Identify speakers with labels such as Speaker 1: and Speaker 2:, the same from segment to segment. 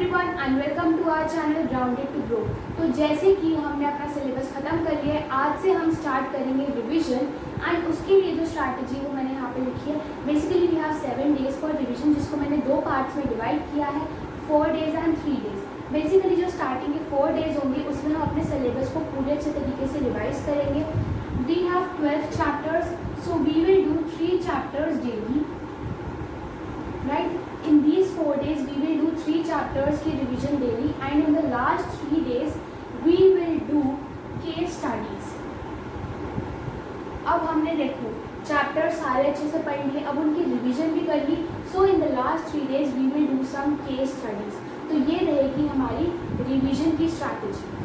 Speaker 1: Everyone and welcome to our channel grounded to grow. तो जैसे कि हमने अपना सिलेबस खत्म कर लिया है, आज से हम स्टार्ट करेंगे रिवीजन एंड उसके लिए जो स्ट्रैटेजी वो मैंने यहाँ पे लिखी है। Basically we have 7 days for revision, जिसको मैंने 2 पार्ट्स में डिवाइड किया है, 4 days एंड 3 days। बेसिकली जो स्टार्टिंग के 4 days होंगे उसमें हम अपने सिलेबस को पूरे अच्छे तरीके से रिवाइज करेंगे। We have 12 chapters, so we will do 3 chapters daily, right? In these 4 days we will do 3 chapters की revision daily, and in the last 3 days we will do case studies। अब हमने देखो चैप्टर सारे अच्छे से पढ़ लिए, अब उनकी रिवीजन भी कर ली। So in the last 3 days we will do some case studies। तो ये रहेगी हमारी रिवीजन की strategy.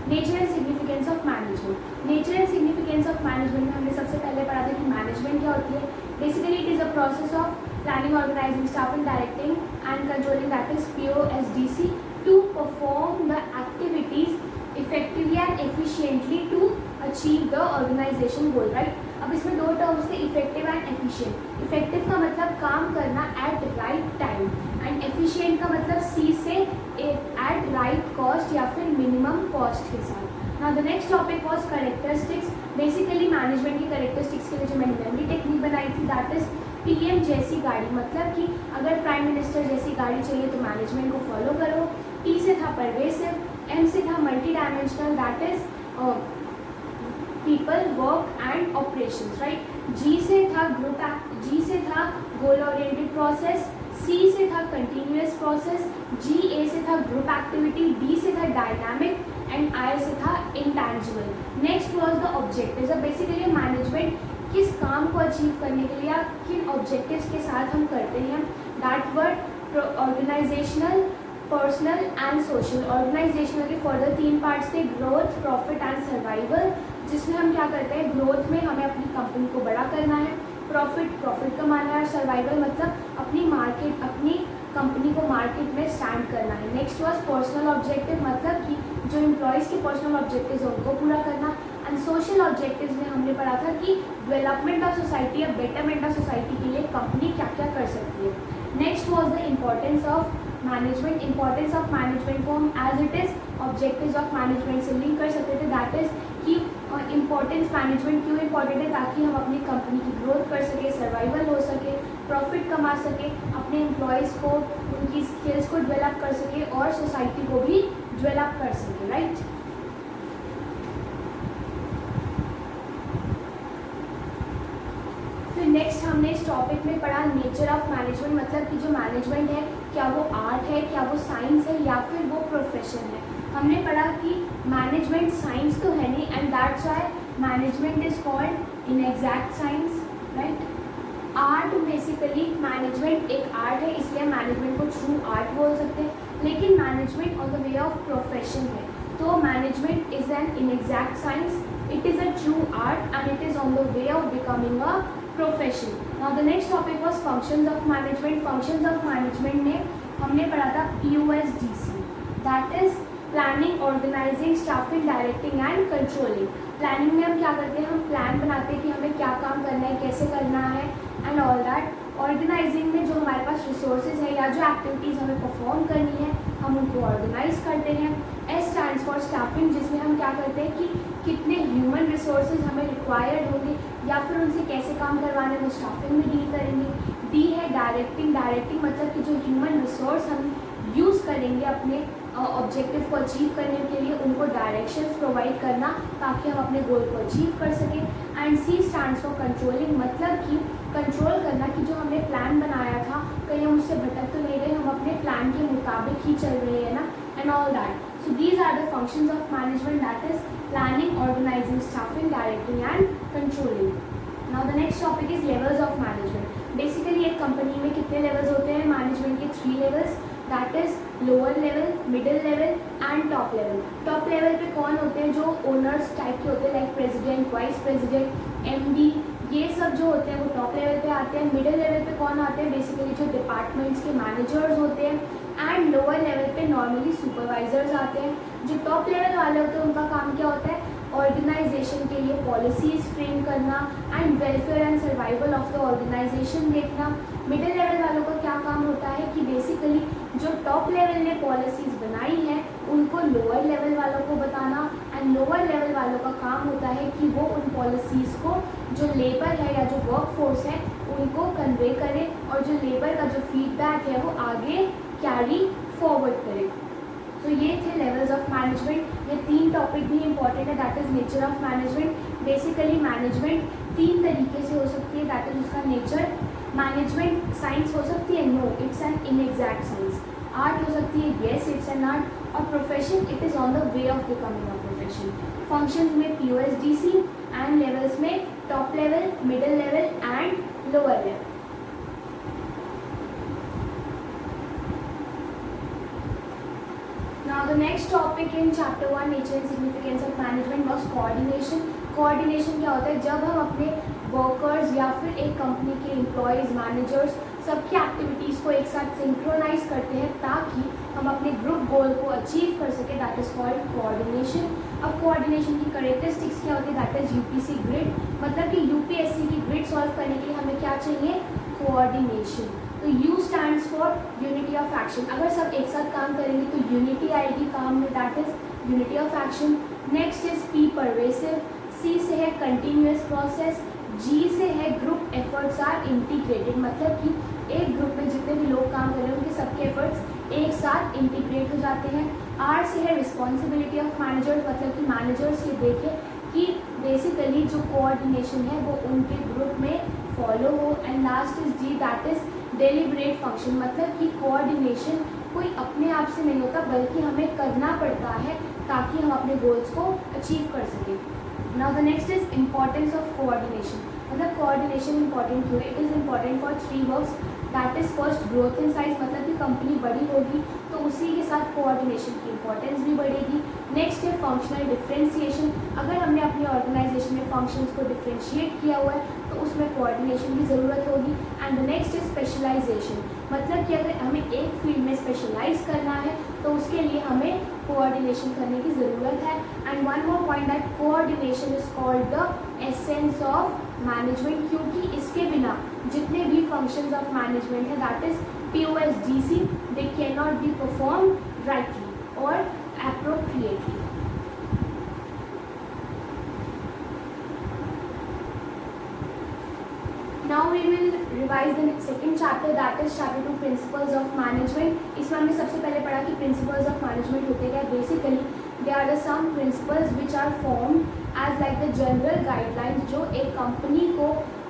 Speaker 1: Nature and significance of management. Nature and significance of management में हमने सबसे पहले पढ़ा था कि मैनेजमेंट क्या होती है। Basically it is a process of planning, organising, staffing, directing and controlling, that is POSDC, to perform the activities effectively and efficiently to achieve the organisation goal, right. अब इसमें 2 टर्म्स थे, इफेक्टिव एंड एफिशिएंट। इफेक्टिव का मतलब काम करना at right time, and efficient का मतलब C से एट राइट कॉस्ट या फिर मिनिमम कॉस्ट के साथ। Now the next topic was characteristics. Basically management की कैरेक्टरिस्टिक्स के लिए जो मैंने मेमोरी टेक्निक बनाई थी, दैट इज PM जैसी गाड़ी, मतलब कि अगर प्राइम मिनिस्टर जैसी गाड़ी चाहिए तो मैनेजमेंट को फॉलो करो। P से था परवेसिव, M से था multi dimensional, that is people, work and operations, right. G से था G से था गोल ओरिएंटेड प्रोसेस, C से था कंटिन्यूअस प्रोसेस, GA से था ग्रुप एक्टिविटी, D से था डायनामिक एंड I से था intangible. Next was the objectives. अब बेसिकली मैनेजमेंट किस काम को अचीव करने के लिए या किन ऑब्जेक्टिव्स के साथ हम करते हैं, that were organisational, personal and social. Organisational के फर्दर 3 पार्ट्स थे, ग्रोथ, प्रॉफिट एंड सर्वाइवल, जिसमें हम क्या करते हैं, ग्रोथ में हमें अपनी कंपनी को बड़ा करना है, प्रॉफिट कमाना है, और सर्वाइवल मतलब अपनी कंपनी को मार्केट में स्टैंड करना है। नेक्स्ट वाज पर्सनल ऑब्जेक्टिव, मतलब कि जो एम्प्लॉयज़ के पर्सनल ऑब्जेक्टिव्स हैं उनको पूरा करना। एंड सोशल ऑब्जेक्टिव्स में हमने पढ़ा था कि डेवलपमेंट ऑफ सोसाइटी या बेटरमेंट ऑफ सोसाइटी के लिए कंपनी क्या क्या कर सकती है। Next was the importance of management. Importance of management को हम as it is objectives of management से लिंक कर सकते थे, दैट इज़ कि इम्पोर्टेंस मैनेजमेंट क्यों इम्पॉर्टेंट है, ताकि हम अपनी कंपनी की ग्रोथ कर सके, सर्वाइवल हो सके, प्रॉफिट कमा सके, अपने एम्प्लॉयज़ को उनकी स्किल्स को डेवलप कर सके और सोसाइटी को भी डेवलप कर सके, राइट। फिर नेक्स्ट हमने इस टॉपिक में पढ़ा नेचर ऑफ मैनेजमेंट, मतलब कि जो मैनेजमेंट है क्या वो आर्ट है, क्या वो साइंस है या फिर वो प्रोफेशन है। हमने पढ़ा कि मैनेजमेंट साइंस तो है नहीं, and that's why management is called inexact science, right. Art basically management एक आर्ट है, इसलिए मैनेजमेंट को ट्रू आर्ट बोल सकते हैं, लेकिन management on the way of profession है, तो management is an inexact science, it is a true art and it is on the way of becoming a profession. Now the next topic was functions of management. Functions of management में हमने पढ़ा था POSDC, that is planning, organising, staffing, directing and controlling. Planning में हम क्या करते हैं, हम प्लान बनाते हैं कि हमें क्या काम करना है, कैसे करना है एंड ऑल दैट। ऑर्गेनाइजिंग में जो हमारे पास रिसोर्सेज है या जो एक्टिविटीज़ हमें परफॉर्म करनी है हम उनको ऑर्गेनाइज करते हैं। S स्टैंड्स फॉर स्टाफिंग, जिसमें हम क्या करते हैं कि कितने ह्यूमन रिसोर्सेज हमें रिक्वायर्ड होंगे या फिर उनसे कैसे काम करवाने वो स्टाफिंग में डील करेंगे। D है डायरेक्टिंग। डायरेक्टिंग मतलब कि जो ह्यूमन रिसोर्स हम यूज़ करेंगे अपने ऑब्जेक्टिव को अचीव करने के लिए उनको डायरेक्शंस प्रोवाइड करना ताकि हम अपने गोल को अचीव कर सकें। And C stands for controlling, मतलब कि कंट्रोल करना कि जो हमने प्लान बनाया था कहीं हम उससे भटक तो नहीं रहे, हम अपने प्लान के मुताबिक ही चल रहे हैं ना, and all that. So these are the functions of management, that is planning, organising, staffing, directing and controlling. Now the next topic is levels of management. Basically एक कंपनी में कितने लेवल्स होते हैं मैनेजमेंट के? 3 levels, that is lower level, middle level and top level. Top level पे कौन होते हैं? जो ओनर्स टाइप के होते हैं, like president, vice president, MD, ये सब जो होते हैं वो टॉप लेवल पे आते हैं। मिडिल लेवल पे कौन आते हैं? बेसिकली जो डिपार्टमेंट्स के मैनेजर्स होते हैं, एंड लोअर लेवल पे नॉर्मली सुपरवाइजर्स आते हैं। जो टॉप लेवल वाले होते हैं उनका काम क्या होता है? ऑर्गेनाइजेशन के लिए पॉलिसीज़ फ्रेम करना, and welfare and survival of the organisation देखना। मिडिल लेवल वालों का क्या काम होता है कि बेसिकली जो टॉप लेवल ने पॉलिसीज़ बनाई हैं उनको लोअर लेवल वालों को बताना, एंड लोअर लेवल वालों का काम होता है कि वो उन पॉलिसीज़ को जो लेबर है या जो वर्क फोर्स है उनको कन्वे करें और जो लेबर का जो फीडबैक है वो आगे कैरी फॉरवर्ड करें। तो ये थे लेवल्स ऑफ मैनेजमेंट। ये 3 टॉपिक भी इंपॉर्टेंट है, that is nature of management. Basically management 3 तरीके से हो सकती है, दैट इज उसका नेचर। मैनेजमेंट साइंस हो सकती है, no it's an inexact science. Art हो सकती है, येस इट्स एन आर्ट। और profession, it is on the way of becoming a profession. Functions में POSDC एंड लेवल्स में top level, middle level and lower level. Now the next topic in chapter 1 nature and significance of management was coordination. Coordination क्या होता है? जब हम अपने workers या फिर एक कंपनी के एम्प्लॉयज़, मैनेजर्स सबकी एक्टिविटीज़ को एक साथ सिंक्रोनाइज करते हैं ताकि हम अपने ग्रुप गोल को अचीव कर सकें, दैट इज़ कॉल्ड कोऑर्डिनेशन। अब कोऑर्डिनेशन की कैरेक्टरिस्टिक्स क्या होती है? दैट इज़ UPC ग्रिड, मतलब कि UPSC की ग्रिड सॉल्व करने के लिए हमें क्या चाहिए? कोऑर्डिनेशन। तो U stands for unity of action. अगर सब एक साथ काम करेंगे तो यूनिटी आएगी काम में, that is unity of action. Next is P pervasive, C से है कंटिन्यूअस प्रोसेस, G से है ग्रुप एफर्ट्स आर इंटीग्रेटेड, मतलब कि एक ग्रुप में जितने भी लोग काम कर रहे हैं उनके सबके एफर्ट्स एक साथ इंटीग्रेट हो जाते हैं। R से है रिस्पॉन्सिबिलिटी ऑफ मैनेजर्स, मतलब कि मैनेजर्स ये देखें कि बेसिकली जो कोऑर्डिनेशन है वो उनके ग्रुप में फॉलो हो। And last is D, that is deliberate function, मतलब कि कोऑर्डिनेशन कोई अपने आप से नहीं होता बल्कि हमें करना पड़ता है ताकि हम अपने गोल्स को अचीव कर सकें। Now the next is importance of coordination, मतलब कोऑर्डिनेशन इंपॉर्टेंट क्यों है? It is important for 3 works, that is first growth in size, मतलब कि कंपनी बड़ी होगी तो उसी के साथ कोऑर्डिनेशन की इंपॉर्टेंस भी बढ़ेगी। नेक्स्ट है फंक्शनल डिफ्रेंशिएशन, अगर हमने अपनी ऑर्गेनाइजेशन में फंक्शंस को डिफ्रेंशिएट किया हुआ है तो उसमें कोऑर्डिनेशन की ज़रूरत होगी। And the next is specialisation, मतलब कि अगर हमें एक फील्ड में स्पेशलाइज करना है तो उसके लिए हमें कोऑर्डिनेशन करने की ज़रूरत है। And one more point, that coordination is called the essence of management, क्योंकि इसके बिना जितने भी फंक्शंस ऑफ मैनेजमेंट है that is POSDC, they can not be perform rightly और appropriately. Now we will revise the second chapter, that is chapter 2 principles of management. इसमें हमने सबसे पहले पढ़ा कि principles of management होते क्या? Basically they are the some principles which are formed as like the general guidelines जो एक कंपनी को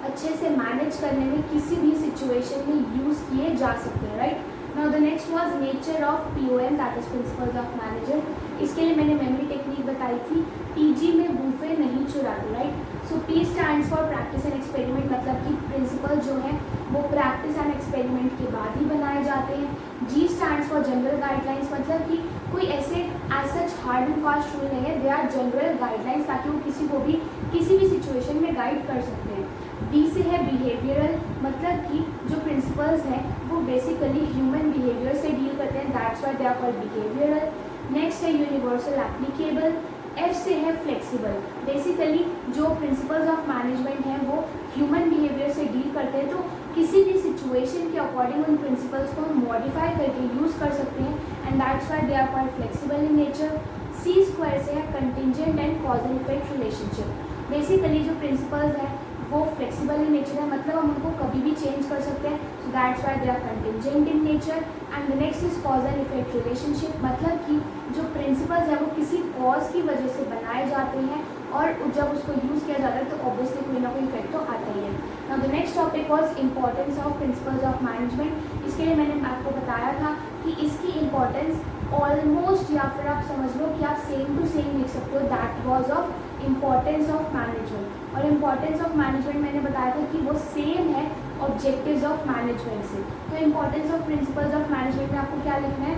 Speaker 1: अच्छे से मैनेज करने में किसी भी सिचुएशन में यूज़ किए जा सकते हैं, right? Now the next was nature of POM, that is principles of manager. इसके लिए मैंने मेमोरी टेक्निक बताई थी, PG में बूफे नहीं चुराते, right? So P stands for practice and experiment, मतलब कि प्रिंसिपल जो है वो प्रैक्टिस एंड एक्सपेरिमेंट के बाद ही बनाए जाते हैं। G stands for general guidelines, मतलब कि कोई ऐसे as such hard and fast rule नहीं है, दे आर जनरल गाइडलाइंस ताकि वो किसी को भी किसी भी सिचुएशन में गाइड कर सकते हैं। B से है बिहेवियरल, मतलब कि जो प्रिंसिपल्स हैं वो बेसिकली ह्यूमन बिहेवियर से डील करते हैं, that's why they are called behavioural. Next है यूनिवर्सल एप्लीकेबल। F से है फ्लेक्सिबल, बेसिकली जो प्रिंसिपल्स ऑफ मैनेजमेंट हैं वो ह्यूमन बिहेवियर से डील करते हैं तो किसी भी सिचुएशन के अकॉर्डिंग उन प्रिंसिपल्स को हम मॉडिफाई करके यूज़ कर सकते हैं, and that's why they are called flexible in nature. C square से है contingent and cause and effect relationship, basically जो प्रिंसिपल्स हैं वो फ्लेक्सिबल इन नेचर है, मतलब हम उनको कभी भी चेंज कर सकते हैं, so that's why they are contingent in nature. And the next is cause and effect relationship, मतलब कि जो प्रिंसिपल्स हैं वो किसी कॉज की वजह से बनाए जाते हैं और जब उसको यूज़ किया जाता है तो ऑब्वियसली कोई ना कोई इफेक्ट तो आता ही है। Now the next topic was importance of principles of management. इसके लिए मैंने आपको बताया था कि इसकी इंपॉर्टेंस ऑलमोस्ट, या फिर आप समझ लो कि आप सेम टू सेम लिख सकते हो, that was of importance of management. और इम्पॉर्टेंस ऑफ मैनेजमेंट मैंने बताया था कि वो सेम है ऑब्जेक्टिव्स ऑफ मैनेजमेंट से। तो importance of principles of management में आपको क्या लिखना है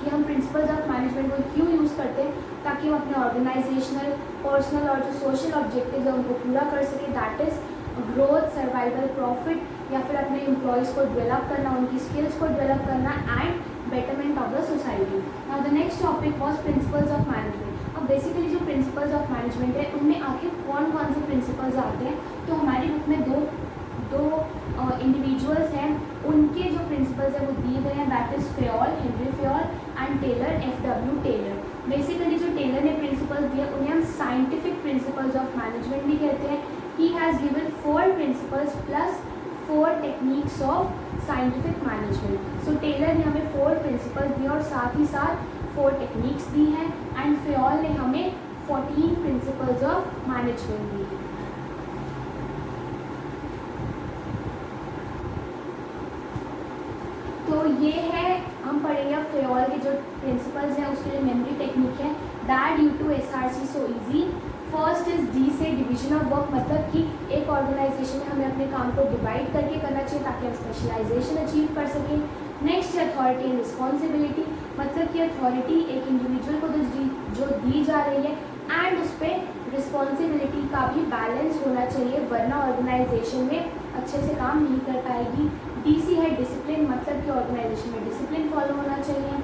Speaker 1: कि हम प्रिंसिपल्स ऑफ मैनेजमेंट को क्यों यूज़ करते हैं, ताकि हम अपने ऑर्गेनाइजेशनल, पर्सनल और जो सोशल ऑब्जेक्टिव्स हैं उनको पूरा कर सकें, that is growth, survival, profit, या फिर अपने एम्प्लॉयज़ को डेवलप करना, उनकी स्किल्स को डेवलप करना and betterment of the society. Now the next topic was principles of management. अब बेसिकली जो प्रिंसिपल्स ऑफ मैनेजमेंट है उनमें आखिर कौन कौन से प्रिंसिपल्स आते हैं, तो हमारी बुक में दो इंडिविजुअल्स हैं, उनके जो प्रिंसिपल्स हैं वो दिए गए हैं, that is Fayol, Henri Fayol and Taylor, FW Taylor. Basically जो टेलर ने प्रिंसिपल्स दिए उन्हें हम साइंटिफिक प्रिंसिपल्स ऑफ मैनेजमेंट भी कहते हैं। He has given 4 principles plus 4 techniques of scientific management. So Taylor ने हमें 4 प्रिंसिपल्स दिए और साथ ही साथ 4 टेक्निक्स दी हैं, एंड फेयोल ने हमें 14 प्रिंसिपल्स ऑफ मैनेजमेंट दी है। तो ये है, हम पढ़ेंगे अब फेयोल के जो प्रिंसिपल्स हैं उसके लिए मेमोरी टेक्निक है that due to SRC so easy. First is D से डिवीजन ऑफ वर्क, मतलब कि एक ऑर्गेनाइजेशन में हमें अपने काम को डिवाइड करके करना चाहिए ताकि हम स्पेशलाइजेशन अचीव कर सकें। नेक्स्ट है अथॉरिटी एंड रिस्पॉन्सिबिलिटी, मतलब कि अथॉरिटी एक इंडिविजुअल को जो दी जा रही है एंड उस पर रिस्पॉन्सिबिलिटी का भी बैलेंस होना चाहिए, वरना ऑर्गेनाइजेशन में अच्छे से काम नहीं कर पाएगी। DC है डिसिप्लिन, मतलब कि ऑर्गेनाइजेशन में डिसिप्लिन फॉलो होना चाहिए।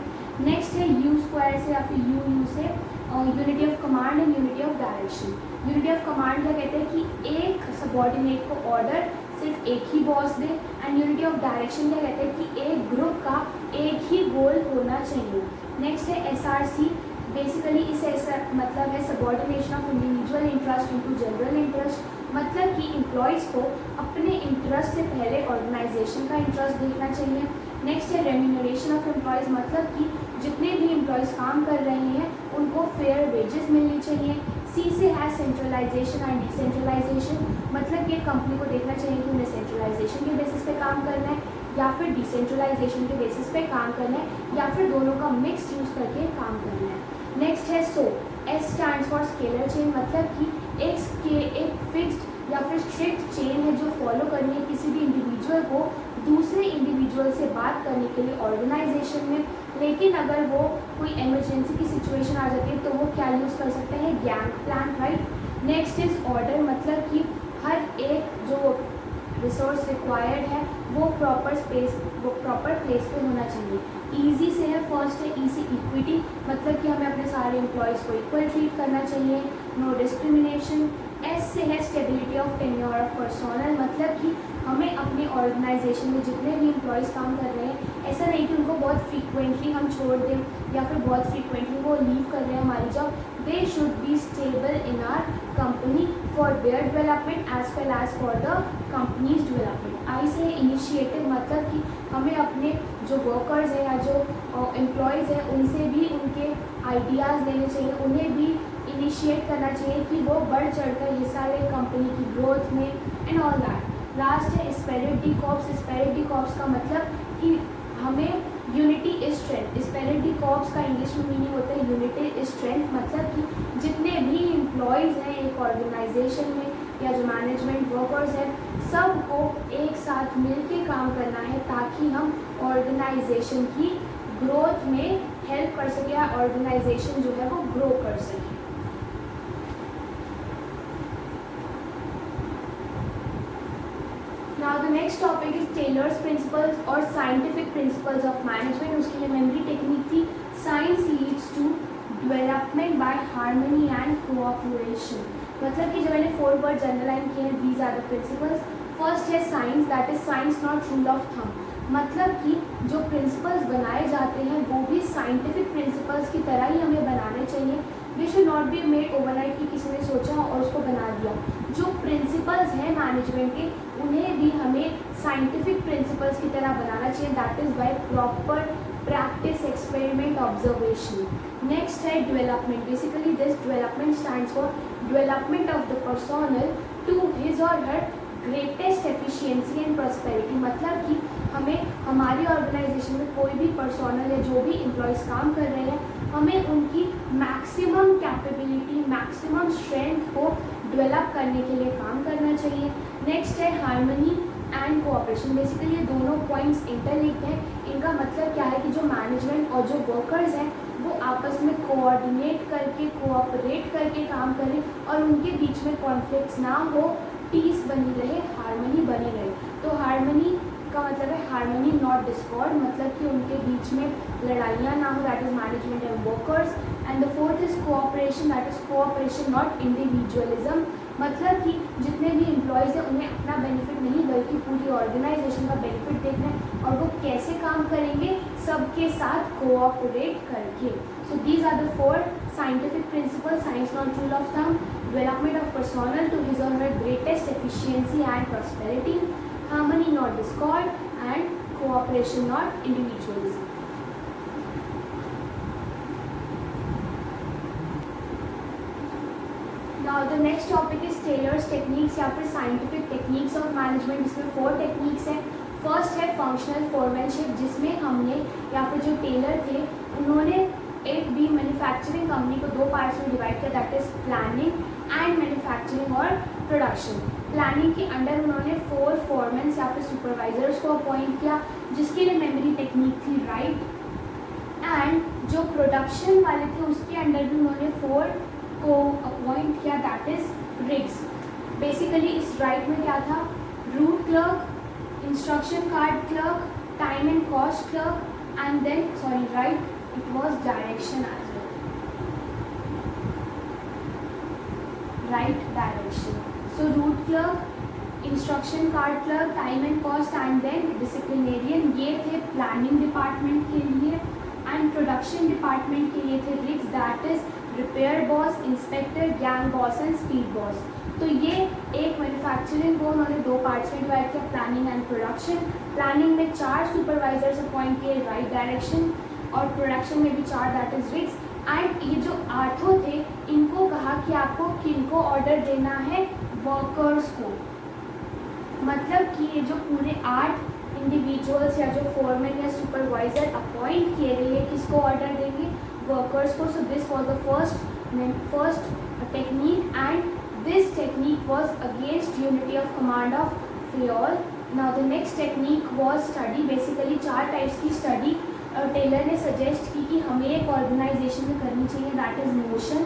Speaker 1: नेक्स्ट है U² से या फिर UU से unity of command and unity of direction. Unity of command क्या कहते हैं कि एक सबॉर्डिनेट को ऑर्डर सिर्फ एक ही बॉस दे, एंड यूनिटी ऑफ डायरेक्शन क्या कहते हैं कि एक ग्रुप का एक ही गोल होना चाहिए। नेक्स्ट है SRC, बेसिकली इसे मतलब है subordination of individual interest into general interest, मतलब कि एम्प्लॉयज़ को अपने इंटरेस्ट से पहले ऑर्गेनाइजेशन का इंटरेस्ट देखना चाहिए। नेक्स्ट है रेम्यूनरेशन ऑफ एम्प्लॉयज़, मतलब कि जितने भी एम्प्लॉयज़ काम कर रहे हैं उनको फेयर वेजेस मिलनी चाहिए। C से है सेंट्रलाइजेशन एंड डिसेंट्रलाइजेशन, मतलब कि कंपनी को देखना चाहिए कि उन्हें सेंट्रलाइजेशन के बेसिस पे काम करना है या फिर डिसेंट्रलाइजेशन के बेसिस पे काम करना है या फिर दोनों का मिक्स यूज़ करके काम करना है। नेक्स्ट है SO, S stands for scalar chain, मतलब कि एक फिक्स्ड या फिर स्ट्रिक्ट चेन है जो फॉलो करनी है किसी भी इंडिविजुअल को दूसरे इंडिविजुअल से बात करने के लिए ऑर्गेनाइजेशन में। लेकिन अगर वो कोई इमरजेंसी की सिचुएशन आ जाती है तो वो क्या यूज़ कर सकते हैं, gang plan, right. Next is order, मतलब कि हर एक जो रिसोर्स रिक्वायर्ड है वो प्रॉपर प्लेस पे होना चाहिए। ईजी से है, फर्स्ट है E से इक्विटी, मतलब कि हमें अपने सारे एम्प्लॉयज़ को इक्वल ट्रीट करना चाहिए, नो डिस्क्रिमिनेशन। S से है stability of tenure of personnel, मतलब कि हमें अपने ऑर्गेनाइजेशन में जितने भी एम्प्लॉयज़ काम कर रहे हैं ऐसा नहीं कि उनको बहुत फ्रीक्वेंटली हम छोड़ दें या फिर बहुत फ्रीक्वेंटली वो लीव कर रहे हैं हमारी job. They should be stable in our company for their development as well as for the company's development. I से इनिशिएटिव, मतलब कि हमें अपने जो वर्कर्स हैं या जो एम्प्लॉयज़ हैं उनसे भी उनके आइडियाज़ लेने चाहिए, उन्हें भी इनिशिएट करना चाहिए कि वो बढ़ चढ़कर हिस्सा लें कंपनी की ग्रोथ में एंड ऑल दैट। लास्ट है spirit D corps. Spirit D corps का मतलब कि हमें unity is strength. Spirit D corps का इंग्लिश में मीनिंग होता है यूनिटी इज स्ट्रेंथ, मतलब कि जितने भी एम्प्लॉयज़ हैं एक ऑर्गेनाइजेशन में या जो मैनेजमेंट वर्कर्स हैं सबको एक साथ मिलके काम करना है ताकि हम ऑर्गेनाइजेशन की ग्रोथ में हेल्प कर सकें या ऑर्गेनाइजेशन जो है वो ग्रो कर सके। Now the next topic is Taylor's principles और scientific principles of management। उसके लिए मेमोरी टेक्निक थी science leads to development by harmony and cooperation, मतलब कि जो मैंने 4 वर्ड जनरलाइन किए हैं these are the principles। First है science, that is science not rule of thumb, मतलब कि जो प्रिंसिपल्स बनाए जाते हैं वो भी साइंटिफिक प्रिंसिपल्स की तरह ही हमें बनाने चाहिए। They should not be made overnight कि किसी ने सोचा और उसको बना दिया। जो प्रिंसिपल्स हैं मैनेजमेंट के उन्हें भी हमें साइंटिफिक प्रिंसिपल्स की तरह बनाना चाहिए, that is by proper practice, experiment, observation. Next है development. Basically this development stands for development of the personal to his और her greatest efficiency and prosperity, मतलब कि हमें हमारी ऑर्गेनाइजेशन में कोई भी पर्सनल या जो भी एम्प्लॉयज़ काम कर रहे हैं हमें उनकी मैक्सिमम कैपेबिलिटी, मैक्सिमम स्ट्रेंथ को डेवलप करने के लिए काम करना चाहिए। नेक्स्ट है हार्मनी एंड कोऑपरेशन। बेसिकली ये दोनों पॉइंट्स इंटरलिंक्ड हैं। इनका मतलब क्या है कि जो मैनेजमेंट और जो वर्कर्स हैं वो आपस में कोऑर्डिनेट करके, कोऑपरेट करके काम करें और उनके बीच में कॉन्फ्लिक्ट्स ना हो, पीस बनी रहे, हार्मनी बनी रहे। तो हार्मनी का मतलब है हार्मनी नॉट डिस्कॉर्ड, मतलब कि उनके बीच में लड़ाइयाँ ना हो, that is management and workers. And the fourth is cooperation, that is cooperation not individualism, मतलब कि जितने भी एम्प्लॉयज़ हैं उन्हें अपना बेनिफिट नहीं बल्कि पूरी ऑर्गेनाइजेशन का बेनिफिट देखना है, और वो कैसे काम करेंगे, सबके साथ कोऑपरेट करके। So these are the 4 scientific principles, science not rule of thumb, development of personnel to his or her greatest efficiency and prosperity, harmony not discord, and cooperation not individualism. Now the next topic is Taylor's techniques या फिर scientific techniques of management, जिसमें 4 techniques हैं। First है functional foremanship, जिसमें हमने या फिर जो टेलर थे उन्होंने एक भी मैन्युफैक्चरिंग कंपनी को 2 पार्ट्स में डिवाइड किया, that is planning and manufacturing और प्रोडक्शन। प्लानिंग के अंडर उन्होंने 4 फोरमैन्स या फिर सुपरवाइजर्स को अपॉइंट किया, जिसके लिए मेमोरी टेक्निक थी राइट। एंड जो प्रोडक्शन वाले थे उसके अंडर भी उन्होंने 4 को अपॉइंट किया, दैट इज रिग्स। बेसिकली इस राइट में क्या था, route clerk, instruction card clerk, time and cost clerk, and then right it was direction as well, right direction. So root clerk, instruction card clerk, time and cost, and then disciplinarian, ये थे planning department के लिए, and production department के लिए थे rigs, that is repair boss, inspector, gang boss and speed boss. तो ये एक मैन्युफैक्चरिंग को उन्होंने 2 पार्ट्स में डिवाइड किया, प्लानिंग एंड प्रोडक्शन। प्लानिंग में 4 सुपरवाइजर्स अपॉइंट किए राइट डायरेक्शन, और प्रोडक्शन में भी 4, दैट इज रिग्स। एंड ये जो 8 थे इनको कहा कि आपको किनको ऑर्डर देना है, वर्कर्स को, मतलब कि ये जो पूरे 8 इंडिविजुअल्स या जो फोरमैन या सुपरवाइजर अपॉइंट किए गए हैं किसको ऑर्डर देंगे, वर्कर्स को। So this was the first technique, and this technique was against unity of command of Fayol. Now the next technique was study, basically 4 types की स्टडी टेलर ने suggest की कि हमें एक ऑर्गेनाइजेशन में करनी चाहिए, दैट इज़ मोशन,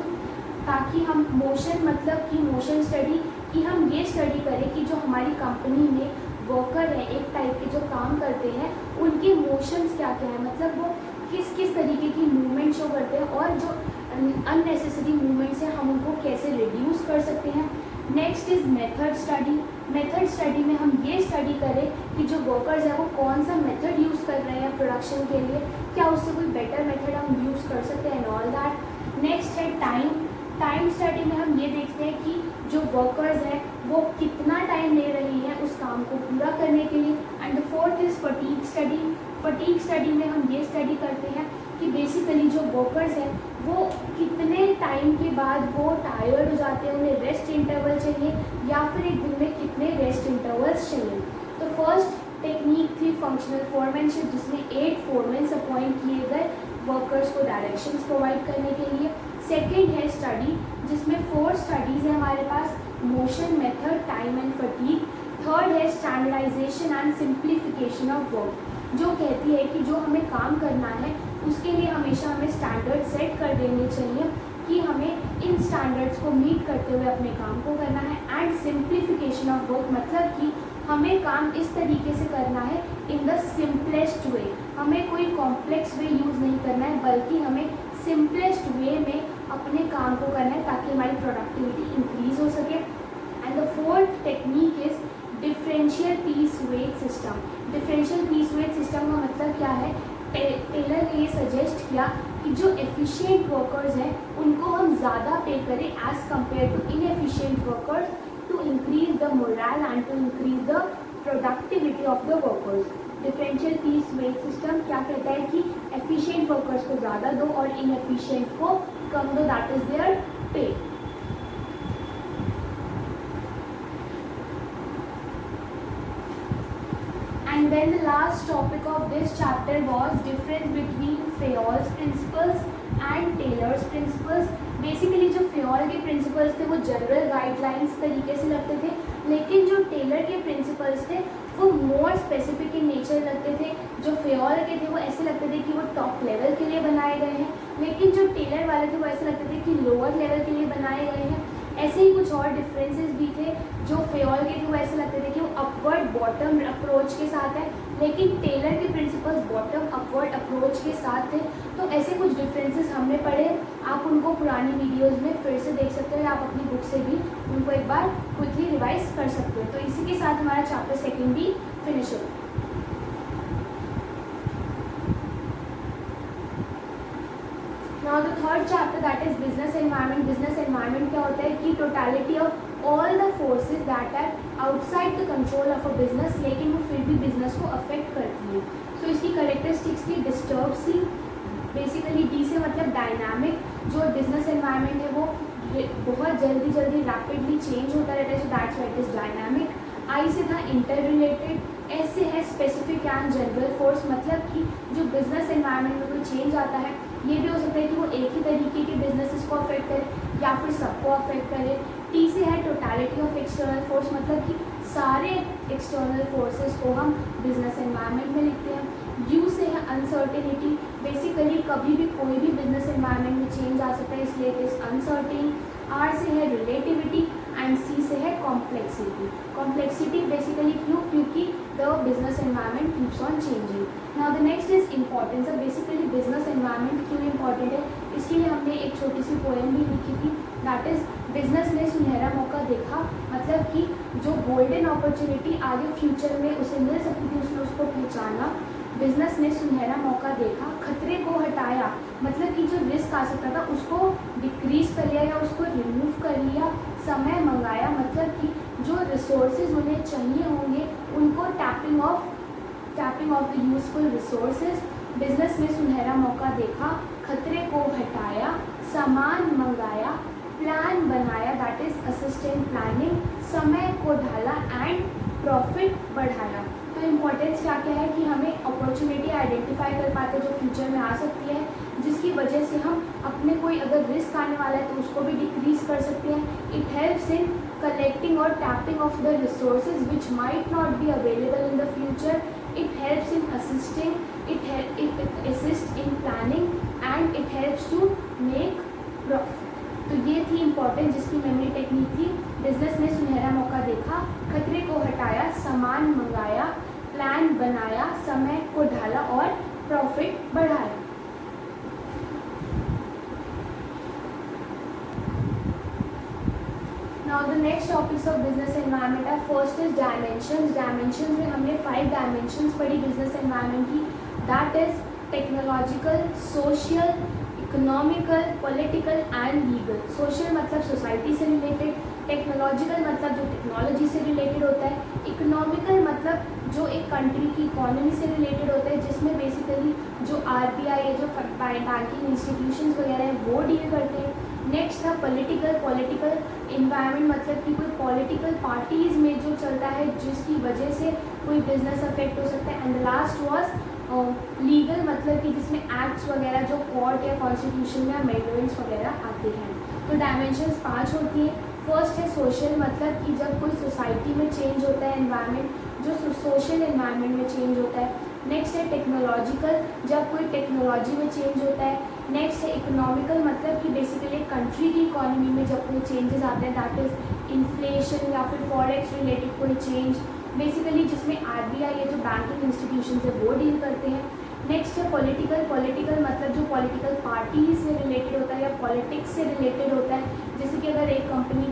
Speaker 1: ताकि हम मोशन मतलब कि मोशन स्टडी, कि हम ये स्टडी करें कि जो हमारी कंपनी में वर्कर है एक टाइप के जो काम करते हैं उनके मोशंस क्या क्या है, मतलब वो किस किस तरीके की मूवमेंट शो करते हैं, और जो अननेसेसरी मूवमेंट्स हैं हम उनको कैसे रिड्यूस कर सकते हैं। Next is method study. Method study में हम ये स्टडी करें कि जो वर्कर्स हैं वो कौन सा मेथड यूज़ कर रहे हैं प्रोडक्शन के लिए, क्या उससे कोई बेटर मेथड हम यूज़ कर सकते हैं एंड ऑल दैट। नेक्स्ट है टाइम स्टडी में हम ये देखते हैं कि जो वर्कर्स हैं वो कितना टाइम ले रही हैं उस काम को पूरा करने के लिए। And the fourth is fatigue study. Fatigue study में हम ये स्टडी करते हैं कि बेसिकली जो वर्कर्स हैं वो कितने टाइम के बाद वो टायर्ड हो जाते हैं, उन्हें रेस्ट इंटरवल चाहिए या फिर एक दिन में कितने रेस्ट इंटरवल्स चाहिए। तो फर्स्ट टेक्निक थी फंक्शनल फोरमैनशिप, जिसमें 8 फोरमैन्स अपॉइंट किए गए वर्कर्स को डायरेक्शंस प्रोवाइड करने के लिए। सेकेंड है स्टडी, जिसमें 4 स्टडीज़ हैं हमारे पास, motion, method, time and fatigue. Third है standardization and simplification of work, जो कहती है कि जो हमें काम करना है उसके लिए हमेशा हमें स्टैंडर्ड सेट कर देने चाहिए कि हमें इन स्टैंडर्ड्स को मीट करते हुए अपने काम को करना है। एंड सिंप्लीफिकेशन ऑफ वर्क, मतलब कि हमें काम इस तरीके से करना है इन द सिंपलेस्ट वे, हमें कोई कॉम्प्लेक्स वे यूज़ नहीं करना है बल्कि हमें सिंपलेस्ट वे में अपने काम को करना है ताकि हमारी प्रोडक्टिविटी इंक्रीज हो सके। And the fourth technique is differential piece wage system. Differential piece wage system का मतलब क्या है, टेलर ने ये सजेस्ट किया कि जो एफिशिएंट वर्कर्स हैं उनको हम ज़्यादा पे करें as compare to inefficient workers to increase the morale and to increase the productivity of the workers. Differential piece wage system क्या कहता है कि एफिशिएंट वर्कर्स को ज़्यादा दो और इनएफिशिएंट को कम दो, दैट इज़ देयर पे। And then the last topic of this chapter was difference between Fayol's principles and Taylor's principles. Basically जो Fayol के principles थे वो general guidelines तरीके से लगते थे, लेकिन जो Taylor के principles थे वो more specific in nature लगते थे। जो Fayol के थे वो ऐसे लगते थे कि वो top level के लिए बनाए गए हैं, लेकिन जो Taylor वाले थे वो ऐसे लगते थे कि lower level के लिए बनाए गए हैं। ऐसे ही कुछ और डिफरेंसेस भी थे। जो फेयोल के थे वो ऐसे लगते थे कि वो अपवर्ड बॉटम अप्रोच के साथ है, लेकिन टेलर के प्रिंसिपल्स बॉटम अपवर्ड अप्रोच के साथ थे। तो ऐसे कुछ डिफरेंसेस हमने पढ़े, आप उनको पुरानी वीडियोस में फिर से देख सकते हो या आप अपनी बुक से भी उनको एक बार क्विकली रिवाइज कर सकते हो। तो इसी के साथ हमारा चैप्टर सेकेंड भी फिनिश हो। Now the third chapter that is business environment. Business environment क्या होता है कि totality of all the forces that are outside the control of a business, लेकिन वो फिर भी बिजनेस को अफेक्ट करती है। सो इसकी करेक्टरिस्टिक्स की डिस्टर्ब सी, बेसिकली डी से मतलब डायनामिक, जो बिजनेस एनवायरनमेंट है वो बहुत जल्दी रैपिडली चेंज होता रहता है, so that's why it is dynamic. I say that inter related, S से है स्पेसिफिक एंड जनरल फोर्स, मतलब कि जो बिजनेस एनवायरनमेंट में कोई चेंज आता है ये भी हो सकता है कि वो एक ही तरीके के बिजनेसेस को अफेक्ट करे या फिर सबको अफेक्ट करे। टी से है टोटलिटी ऑफ एक्सटर्नल फोर्स, मतलब कि सारे एक्सटर्नल फोर्सेस को हम बिजनेस एनवायरनमेंट में लिखते हैं। यू से है अनसर्टेनिटी, बेसिकली कभी भी कोई भी बिजनेस एनवायरनमेंट में चेंज आ सकता है, इसलिए इट इज अनसर्टेन। आर से है रिलेटिविटी एंड सी से है कॉम्प्लेक्सिटी। कॉम्प्लेक्सिटी बेसिकली क्यों, क्योंकि the business environment keeps on changing. Now the next is importance. अब बेसिकली बिजनेस एनवायरनमेंट क्यों इम्पॉर्टेंट है, इसके लिए हमने एक छोटी सी पोएम भी लिखी थी, दैट इज बिजनेस ने सुनहरा मौका देखा, मतलब कि जो गोल्डन अपॉर्चुनिटी आगे फ्यूचर में उसे मिल सकती थी उसने उसको पहचाना। बिजनेस ने सुनहरा मौका देखा, खतरे को हटाया, मतलब कि जो रिस्क आ सकता था उसको डिक्रीज कर लिया या उसको रिमूव कर लिया। समय मंगाया, मतलब कि जो रिसोर्सेज उन्हें चाहिए होंगे उनको tapping of the useful resources. Business ने सुनहरा मौका देखा, खतरे को हटाया, सामान मंगाया, प्लान बनाया, दैट इज असिस्टेंट प्लानिंग, समय को ढाला एंड प्रॉफिट बढ़ाया। तो इम्पोर्टेंस क्या क्या है कि हमें अपॉर्चुनिटी आइडेंटिफाई कर पाते हैं जो फ्यूचर में आ सकती है, जिसकी वजह से हम अपने कोई अगर रिस्क आने वाला है तो उसको भी डिक्रीज कर सकते हैं। इट हेल्प्स इन कलेक्टिंग और tapping of the resources which might not be available in the future. It helps in assisting, it assist in planning and it helps to make profit. तो ये थी important जिसकी memory technique थी। Business ने सुनहरा मौका देखा, खतरे को हटाया, सामान मंगाया, प्लान बनाया, समय को ढाला और प्रॉफिट बढ़ाया। Now the next topics of business environment है, फर्स्ट इज डायमेंशंस। डायमेंशंस में हमने 5 डायमेंशंस पढ़ी बिजनेस एनवायरनमेंट की, that is technological, social, economical, political and legal. Social मतलब सोसाइटी से रिलेटेड, टेक्नोलॉजिकल मतलब जो टेक्नोलॉजी से रिलेटेड होता है, इकोनॉमिकल मतलब जो एक कंट्री की इकोनॉमी से रिलेटेड होता है, जिसमें बेसिकली जो आरबीआई है, जो बैंकिंग इंस्टीट्यूशंस वगैरह हैं वो डील करते हैं। नेक्स्ट था पॉलिटिकल। पॉलिटिकल इन्वायरमेंट मतलब कि कोई पॉलिटिकल पार्टीज़ में जो चलता है जिसकी वजह से कोई बिजनेस अफेक्ट हो सकता है। एंड लास्ट वॉज लीगल मतलब कि जिसमें एक्ट्स वगैरह जो कोर्ट या कॉन्स्टिट्यूशन में अमेंडमेंट्स वगैरह आते हैं। तो डायमेंशंस 5 होती हैं। फर्स्ट है सोशल, मतलब कि जब कोई सोसाइटी में चेंज होता है एनवायरनमेंट, जो सोशल एनवायरनमेंट में चेंज होता है। नेक्स्ट है टेक्नोलॉजिकल, जब कोई टेक्नोलॉजी में चेंज होता है। नेक्स्ट है इकोनॉमिकल, मतलब कि बेसिकली कंट्री की इकोनॉमी में जब कोई चेंजेस आते हैं, दैट इज इन्फ्लेशन या फिर फॉरेक्स रिलेटेड कोई चेंज, बेसिकली जिसमें आरबीआई या जो बैंकिंग इंस्टीट्यूशन है वो डील करते हैं। नेक्स्ट है पॉलिटिकल। पॉलिटिकल मतलब जो पॉलिटिकल पार्टी से रिलेटेड होता है या पॉलिटिक्स से रिलेटेड होता है, जैसे कि अगर एक कंपनी,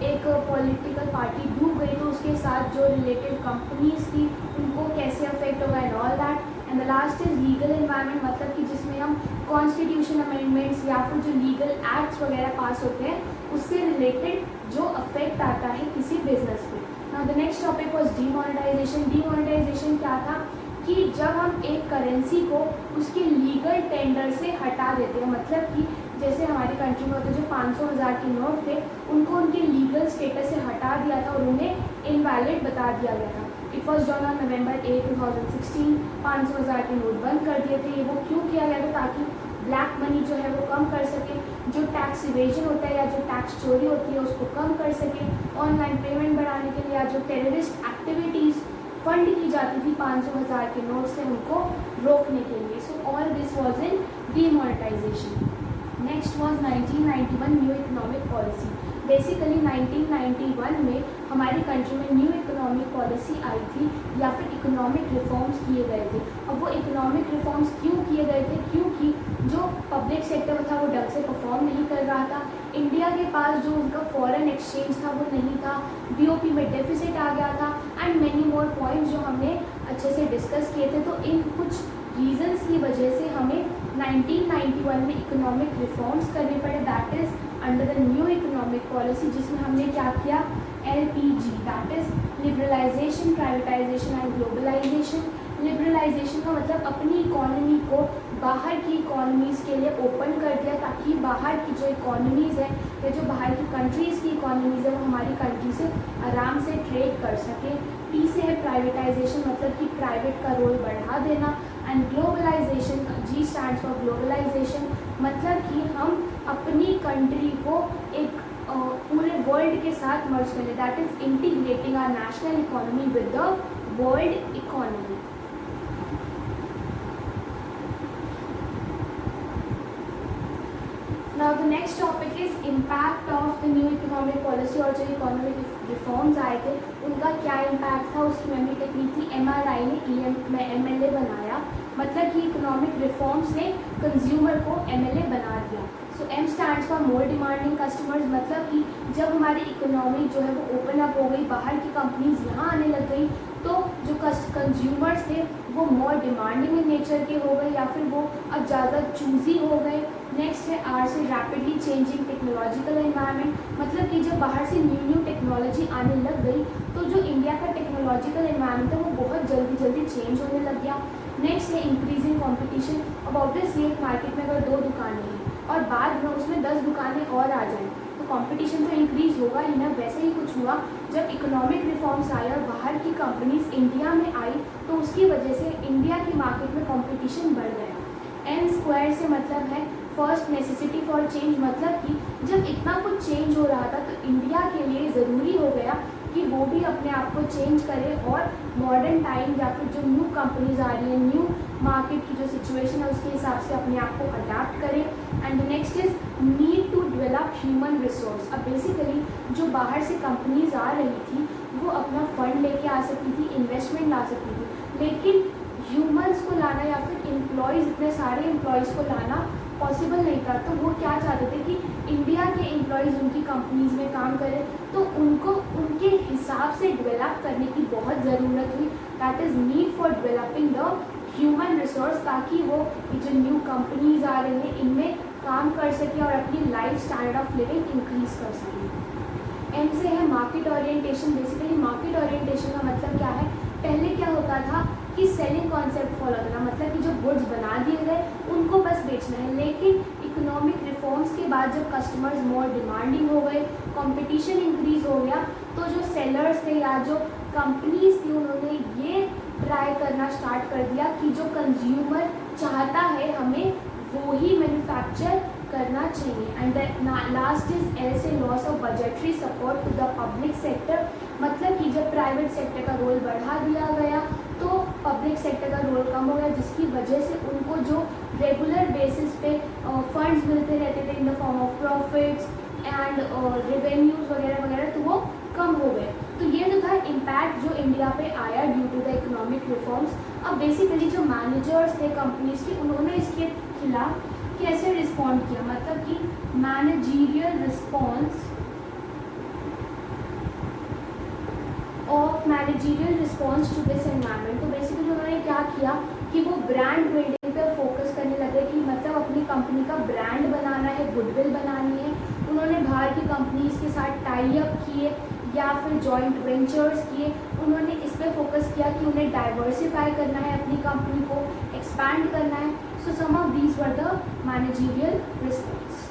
Speaker 1: एक पॉलिटिकल पार्टी डूब गई तो उसके साथ जो रिलेटेड कंपनीज थी उनको कैसे अफेक्ट होगा and all that. And the last is legal environment, मतलब कि जिसमें हम कॉन्स्टिट्यूशन अमेंडमेंट्स या फिर जो लीगल एक्ट्स वगैरह पास होते हैं उससे रिलेटेड जो अफेक्ट आता है किसी बिजनेस पे। Now the next topic was demonetisation. Demonetisation क्या था कि जब हम एक करेंसी को उसके लीगल टेंडर से हटा देते हैं, मतलब कि जैसे हमारी कंट्री में होते जो 500,000 के नोट थे उनको उनके लीगल स्टेटस से हटा दिया था और उन्हें इनवैलिड बता दिया गया था। It was done on November 8, 2016। 500,000 के नोट बंद कर दिए थे। ये वो क्यों किया गया था, ताकि ब्लैक मनी जो है वो कम कर सके, जो टैक्स इवेजन होता है या जो टैक्स चोरी होती है उसको कम कर सके, ऑनलाइन पेमेंट बढ़ाने के लिए, या जो टेररिस्ट एक्टिविटीज़ फंड की जाती थी 500,000 के नोट से उनको रोकने के लिए। So all this was in demonetisation. Next was 1991 new economic policy. Basically 1991 में हमारी कंट्री में न्यू इकोनॉमिक पॉलिसी आई थी या फिर इकोनॉमिक रिफॉर्म्स किए गए थे। अब वो इकोनॉमिक रिफॉर्म्स क्यों किए गए थे? क्योंकि जो पब्लिक सेक्टर था वो ढंग से परफॉर्म नहीं कर रहा था, इंडिया के पास जो उनका फॉरेन एक्सचेंज था वो नहीं था, बीओपी में डेफिसिट आ गया था एंड मैनी मोर पॉइंट्स जो हमने अच्छे से डिस्कस किए थे। तो इन कुछ रीजंस की वजह से हमें 1991 में इकोनॉमिक रिफॉर्म्स करने पड़े, that is under the new economic policy, जिसमें हमने क्या किया? LPG, that is liberalisation, privatisation and globalisation. Liberalisation का मतलब अपनी इकोनॉमी को बाहर की इकोनॉमीज़ के लिए ओपन कर दिया, ताकि बाहर की जो इकोनॉमीज़ है या जो बाहर की कंट्रीज़ की इकोनॉमीज़ है वो हमारी कंट्री से आराम से ट्रेड कर सकें। P से है प्राइवेटाइजेशन, मतलब कि प्राइवेट का रोल बढ़ा देना, and globalisation, G stands for globalisation, मतलब कि हम अपनी कंट्री को एक पूरे वर्ल्ड के साथ मर्ज करें, that is integrating our national economy with the world economy. Now the next topic is impact of the new economic policy, और जो इकोनॉमिक रिफॉर्म्स आए थे उनका क्या इम्पैक्ट था, उसकी मेमोरी टेक्निक थी। MRI ने MLA बनाया, मतलब कि इकोनॉमिक रिफॉर्म्स ने कंज्यूमर को MLA बना दिया। सो M stands for more demanding customers, मतलब कि जब हमारी इकोनॉमी जो है वो ओपन अप हो गई, बाहर की कंपनीज यहाँ आने लग गई, तो जो कंज्यूमर्स थे वो मोर डिमांडिंग इन नेचर के हो गए या फिर वो अब ज़्यादा चूजी हो गए। नेक्स्ट है R से रैपिडली चेंजिंग टेक्नोलॉजिकल एनवायरनमेंट, मतलब कि जब बाहर से न्यू टेक्नोलॉजी आने लग गई तो जो इंडिया का टेक्नोलॉजिकल एनवायरनमेंट है वो बहुत जल्दी चेंज होने लग गया। नेक्स्ट है इंक्रीजिंग कंपटीशन। अब ऑब्वियसली एक मार्केट में अगर 2 दुकानें हैं और बाद में उसमें 10 दुकानें और आ जाएं तो कंपटीशन तो इंक्रीज होगा ही ना। वैसे ही कुछ हुआ जब इकोनॉमिक रिफॉर्म्स आए और बाहर की कंपनीज इंडिया में आई तो उसकी वजह से इंडिया की मार्केट में कंपटीशन बढ़ गया। N स्क्वायर से मतलब है फर्स्ट नेसेसिटी फॉर चेंज, मतलब कि जब इतना कुछ चेंज हो रहा था तो इंडिया के लिए ज़रूरी हो गया कि वो भी अपने आप को चेंज करे और मॉडर्न टाइम या फिर जो न्यू कंपनीज आ रही है, न्यू मार्केट की जो सिचुएशन है उसके हिसाब से अपने आप को अडाप्ट करें। And next is need to develop human resource. अब बेसिकली जो बाहर से कंपनीज आ रही थी वो अपना फंड लेके आ सकती थी, इन्वेस्टमेंट ला सकती थी, लेकिन ह्यूमन्स को लाना या फिर एम्प्लॉयज़, इतने सारे एम्प्लॉयज़ को लाना पॉसिबल नहीं था। तो वो क्या चाहते थे कि इंडिया के एम्प्लॉयज़ उनकी कंपनीज में काम करें, तो उनको उनके हिसाब से डेवलप करने की बहुत ज़रूरत हुई, that is need for developing the human resource, ताकि वो जो न्यू कंपनीज आ रही हैं इनमें काम कर सकें और अपनी life standard of living increase कर सकें। एम से है market orientation. Basically market orientation का मतलब क्या है? पहले क्या होता था कि सेलिंग कॉन्सेप्ट फॉलो करना, मतलब कि जो गुड्स बना दिए गए उनको बस बेचना है, लेकिन इकोनॉमिक रिफॉर्म्स के बाद जब कस्टमर्स मोर डिमांडिंग हो गए, कंपटीशन इंक्रीज हो गया, तो जो सेलर्स थे या जो कंपनीज थी उन्होंने ये ट्राई करना स्टार्ट कर दिया कि जो कंज्यूमर चाहता है हमें वो ही मैन्युफैक्चर करना चाहिए। एंड लास्ट इज एल से loss of budgetary support to the public sector, मतलब कि जब प्राइवेट सेक्टर का रोल बढ़ा दिया गया तो पब्लिक सेक्टर का रोल कम हो गया, जिसकी वजह से उनको जो रेगुलर बेसिस पे फंड्स मिलते रहते थे in the form of profits and revenues वगैरह वगैरह, तो वो कम हो गए। तो ये जो था इम्पैक्ट जो इंडिया पे आया due to the economic reforms. अब बेसिकली जो मैनेजर्स थे कंपनीज के उन्होंने इसके खिलाफ कैसे रिस्पॉन्ड किया, मतलब कि managerial response to this environment. तो बेसिकली उन्होंने क्या किया कि वो ब्रांड बिल्डिंग पे फोकस करने लगे कि मतलब अपनी कंपनी का ब्रांड बनाना है, गुडविल बनानी है। उन्होंने बाहर की कंपनीज के साथ टाई अप किए या फिर जॉइंट वेंचर्स किए। उन्होंने इस पर फोकस किया कि उन्हें डाइवर्सिफाई करना है, अपनी कंपनी को एक्सपैंड करना है। So some of these were the managerial response.